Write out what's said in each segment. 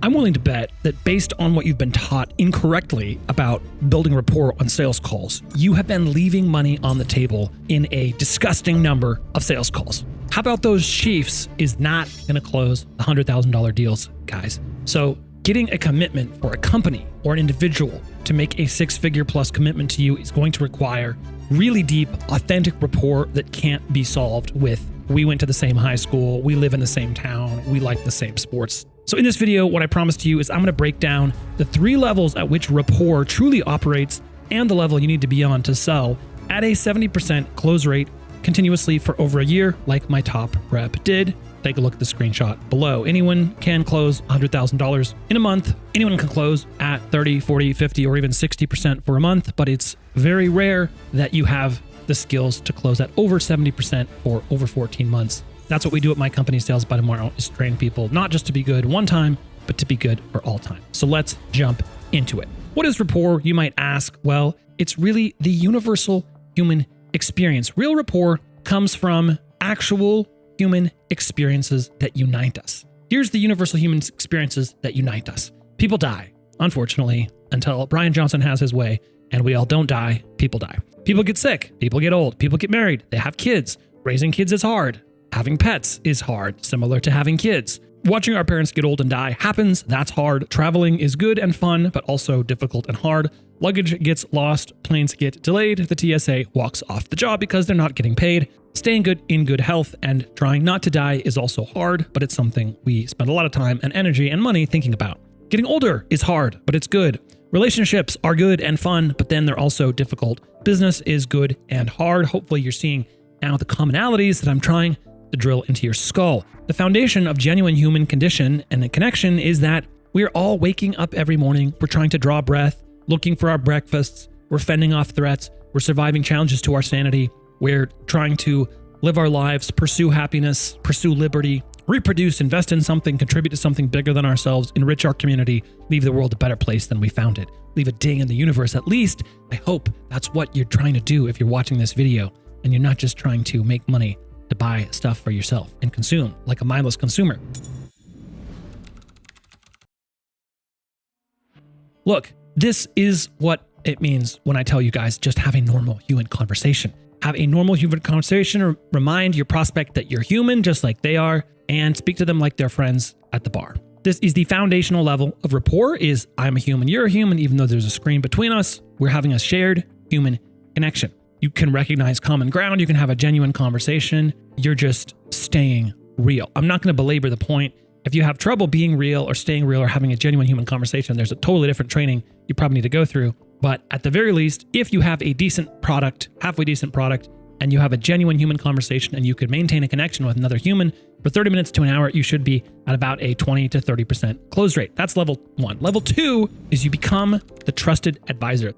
I'm willing to bet that based on what you've been taught incorrectly about building rapport on sales calls, you have been leaving money on the table in a disgusting number of sales calls. How about those Chiefs is not going to close $100,000 deals, guys? So getting a commitment for a company or an individual to make a six-figure plus commitment to you is going to require really deep, authentic rapport that can't be solved with, we went to the same high school, we live in the same town, we like the same sports. So in this video, what I promised you is I'm going to break down the 3 levels at which rapport truly operates and the level you need to be on to sell at a 70% close rate continuously for over a year, like my top rep did. Take a look at the screenshot below. Anyone can close $100,000 in a month. Anyone can close at 30, 40, 50, or even 60% for a month, but it's very rare that you have the skills to close at over 70% for over 14 months. That's what we do at my company, Sales by Tomorrow, is train people not just to be good one time, but to be good for all time. So let's jump into it. What is rapport, you might ask? Well, it's really the universal human experience. Real rapport comes from actual human experiences that unite us. Here's the universal human experiences that unite us. People die, unfortunately, until Brian Johnson has his way, and we all don't die, people die. People get sick, people get old, people get married, they have kids. Raising kids is hard. Having pets is hard, similar to having kids. Watching our parents get old and die happens, that's hard. Traveling is good and fun, but also difficult and hard. Luggage gets lost, planes get delayed, the TSA walks off the job because they're not getting paid. Staying good in good health and trying not to die is also hard, but it's something we spend a lot of time and energy and money thinking about. Getting older is hard, but it's good. Relationships are good and fun, but then they're also difficult. Business is good and hard. Hopefully you're seeing now the commonalities that I'm trying to drill into your skull. The foundation of genuine human condition and the connection is that we're all waking up every morning. We're trying to draw breath, looking for our breakfasts. We're fending off threats. We're surviving challenges to our sanity. We're trying to live our lives, pursue happiness, pursue liberty, reproduce, invest in something, contribute to something bigger than ourselves, enrich our community, leave the world a better place than we found it. Leave a ding in the universe. At least, I hope that's what you're trying to do if you're watching this video and you're not just trying to make money to buy stuff for yourself and consume like a mindless consumer. Look, this is what it means when I tell you guys just have a normal human conversation. Have a normal human conversation, remind your prospect that you're human just like they are, and speak to them like they're friends at the bar. This is the foundational level of rapport is I'm a human, you're a human, even though there's a screen between us, we're having a shared human connection. You can recognize common ground. You can have a genuine conversation. You're just staying real. I'm not going to belabor the point. If you have trouble being real or staying real or having a genuine human conversation, there's a totally different training you probably need to go through. But at the very least, if you have a decent product, halfway decent product, and you have a genuine human conversation and you could maintain a connection with another human for 30 minutes to an hour, you should be at about a 20 to 30% close rate. That's level 1. Level 2 is you become the trusted advisor.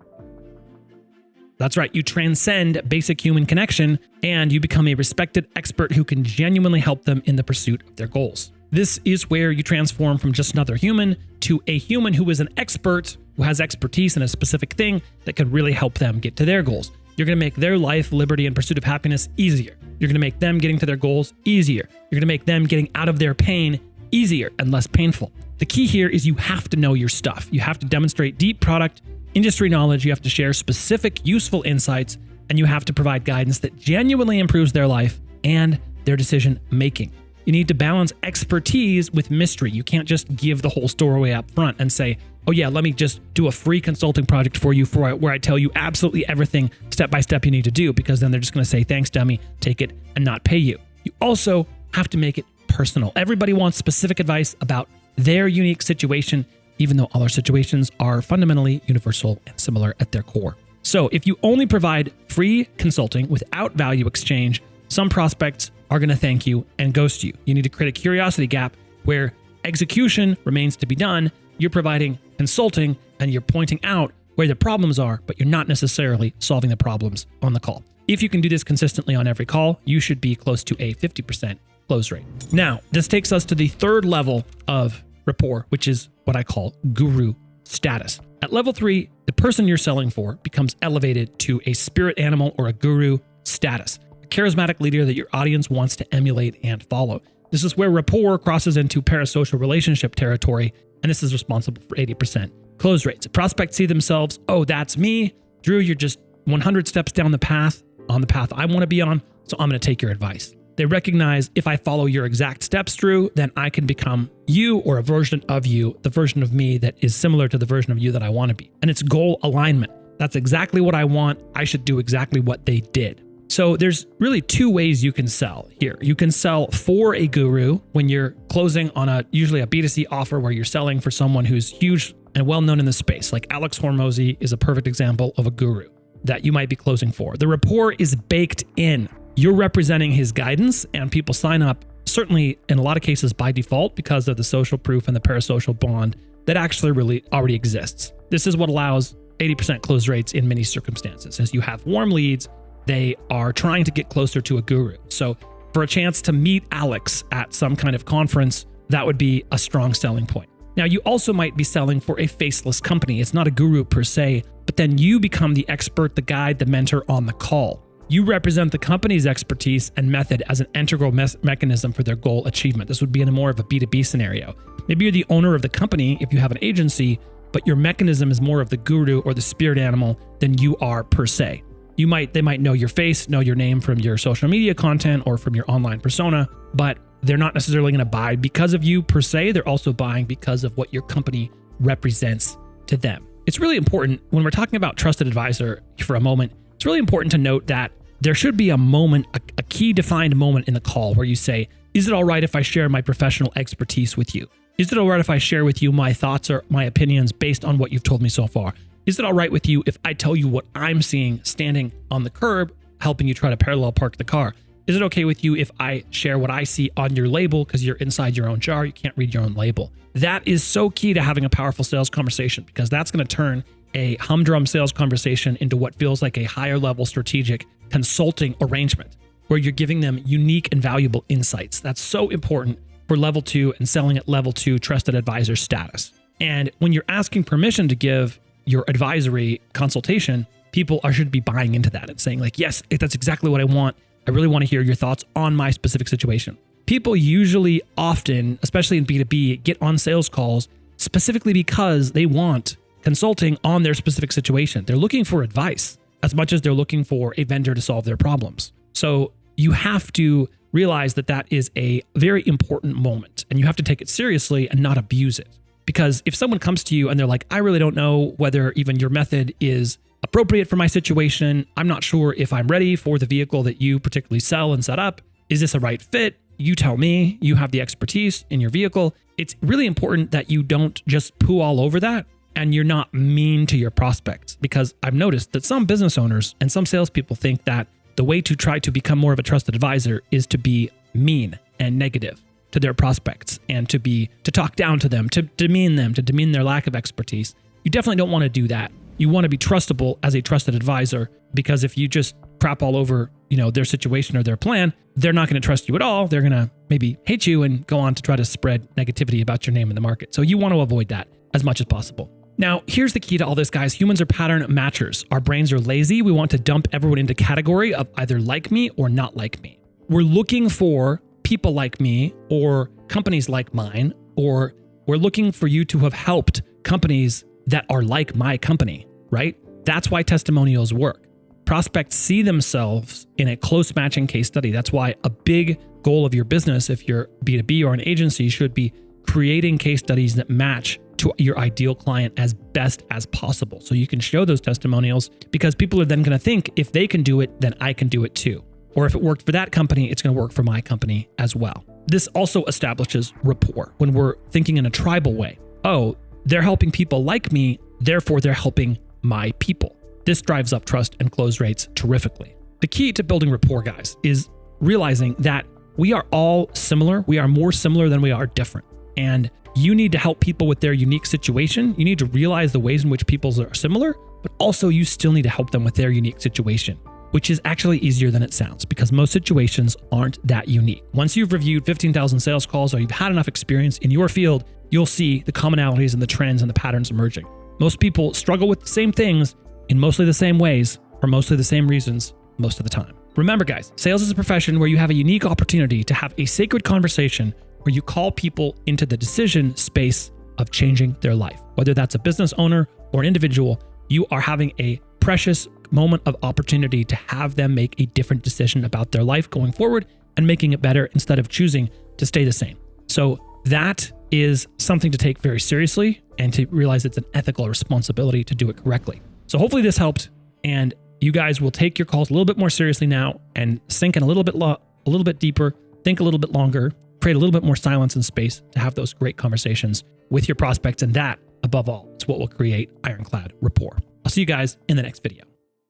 That's right, you transcend basic human connection and you become a respected expert who can genuinely help them in the pursuit of their goals. This is where you transform from just another human to a human who is an expert, who has expertise in a specific thing that could really help them get to their goals. You're going to make their life, liberty, and pursuit of happiness easier. You're going to make them getting to their goals easier. You're going to make them getting out of their pain easier and less painful. The key here is you have to know your stuff. You have to demonstrate deep product industry knowledge, you have to share specific, useful insights, and you have to provide guidance that genuinely improves their life and their decision making. You need to balance expertise with mystery. You can't just give the whole story away up front and say, oh yeah, let me just do a free consulting project for you where I tell you absolutely everything step by step you need to do, because then they're just going to say, thanks, dummy, take it, and not pay you. You also have to make it personal. Everybody wants specific advice about their unique situation, even though all our situations are fundamentally universal and similar at their core. So if you only provide free consulting without value exchange, some prospects are going to thank you and ghost you. You need to create a curiosity gap where execution remains to be done. You're providing consulting and you're pointing out where the problems are, but you're not necessarily solving the problems on the call. If you can do this consistently on every call, you should be close to a 50% close rate. Now, this takes us to the third level of rapport, which is what I call guru status. At level 3, the person you're selling for becomes elevated to a spirit animal or a guru status, a charismatic leader that your audience wants to emulate and follow. This is where rapport crosses into parasocial relationship territory, And this is responsible for 80% close rates. Prospects see themselves, oh, that's me. Drew, you're just 100 steps down the path, on the path I want to be on, so I'm going to take your advice. They recognize if I follow your exact steps, Drew, then I can become you or a version of you, the version of me that is similar to the version of you that I want to be. And it's goal alignment. That's exactly what I want. I should do exactly what they did. So there's really two ways you can sell here. You can sell for a guru when you're closing on usually a B2C offer where you're selling for someone who's huge and well-known in the space. Like Alex Hormozy is a perfect example of a guru that you might be closing for. The rapport is baked in. You're representing his guidance, and people sign up, certainly in a lot of cases by default, because of the social proof and the parasocial bond that actually really already exists. This is what allows 80% close rates in many circumstances. As you have warm leads, they are trying to get closer to a guru. So for a chance to meet Alex at some kind of conference, that would be a strong selling point. Now, you also might be selling for a faceless company. It's not a guru per se, but then you become the expert, the guide, the mentor on the call. You represent the company's expertise and method as an integral mechanism for their goal achievement. This would be in more of a B2B scenario. Maybe you're the owner of the company if you have an agency, but your mechanism is more of the guru or the spirit animal than you are per se. They might know your face, know your name from your social media content or from your online persona, but they're not necessarily going to buy because of you per se. They're also buying because of what your company represents to them. It's really important when we're talking about trusted advisor for a moment. It's really important to note that there should be a moment, a key defined moment in the call where you say, is it all right if I share my professional expertise with you? Is it all right if I share with you my thoughts or my opinions based on what you've told me so far? Is it all right with you if I tell you what I'm seeing standing on the curb, helping you try to parallel park the car? Is it okay with you if I share what I see on your label because you're inside your own jar, you can't read your own label? That is so key to having a powerful sales conversation, because that's going to turn a humdrum sales conversation into what feels like a higher level strategic consulting arrangement where you're giving them unique and valuable insights. That's so important for level 2 and selling at level 2 trusted advisor status. And when you're asking permission to give your advisory consultation, people should be buying into that and saying like, yes, that's exactly what I want. I really want to hear your thoughts on my specific situation. People usually often, especially in B2B, get on sales calls specifically because they want consulting on their specific situation. They're looking for advice as much as they're looking for a vendor to solve their problems. So you have to realize that that is a very important moment, and you have to take it seriously and not abuse it. Because if someone comes to you and they're like, I really don't know whether even your method is appropriate for my situation. I'm not sure if I'm ready for the vehicle that you particularly sell and set up. Is this a right fit? You tell me. You have the expertise in your vehicle. It's really important that you don't just poo all over that and you're not mean to your prospects, because I've noticed that some business owners and some salespeople think that the way to try to become more of a trusted advisor is to be mean and negative to their prospects and to talk down to them, to demean them, to demean their lack of expertise. You definitely don't want to do that. You want to be trustable as a trusted advisor, because if you just crap all over, their situation or their plan, they're not going to trust you at all. They're going to maybe hate you and go on to try to spread negativity about your name in the market. So you want to avoid that as much as possible. Now, here's the key to all this, guys. Humans are pattern matchers. Our brains are lazy. We want to dump everyone into category of either like me or not like me. We're looking for people like me or companies like mine, or we're looking for you to have helped companies that are like my company, right? That's why testimonials work. Prospects see themselves in a close matching case study. That's why a big goal of your business, if you're B2B or an agency, should be creating case studies that match to your ideal client as best as possible. So you can show those testimonials, because people are then going to think, if they can do it, then I can do it too. Or if it worked for that company, it's going to work for my company as well. This also establishes rapport when we're thinking in a tribal way. Oh, they're helping people like me, therefore they're helping my people. This drives up trust and close rates terrifically. The key to building rapport, guys, is realizing that we are all similar. We are more similar than we are different. And you need to help people with their unique situation. You need to realize the ways in which people are similar, but also you still need to help them with their unique situation, which is actually easier than it sounds, because most situations aren't that unique. Once you've reviewed 15,000 sales calls or you've had enough experience in your field, you'll see the commonalities and the trends and the patterns emerging. Most people struggle with the same things in mostly the same ways for mostly the same reasons most of the time. Remember, guys, sales is a profession where you have a unique opportunity to have a sacred conversation where you call people into the decision space of changing their life. Whether that's a business owner or an individual, you are having a precious moment of opportunity to have them make a different decision about their life going forward and making it better instead of choosing to stay the same. So that is something to take very seriously and to realize it's an ethical responsibility to do it correctly. So hopefully this helped, and you guys will take your calls a little bit more seriously now and sink in a little bit deeper, think a little bit longer, create a little bit more silence and space to have those great conversations with your prospects. And that, above all, is what will create ironclad rapport. I'll see you guys in the next video.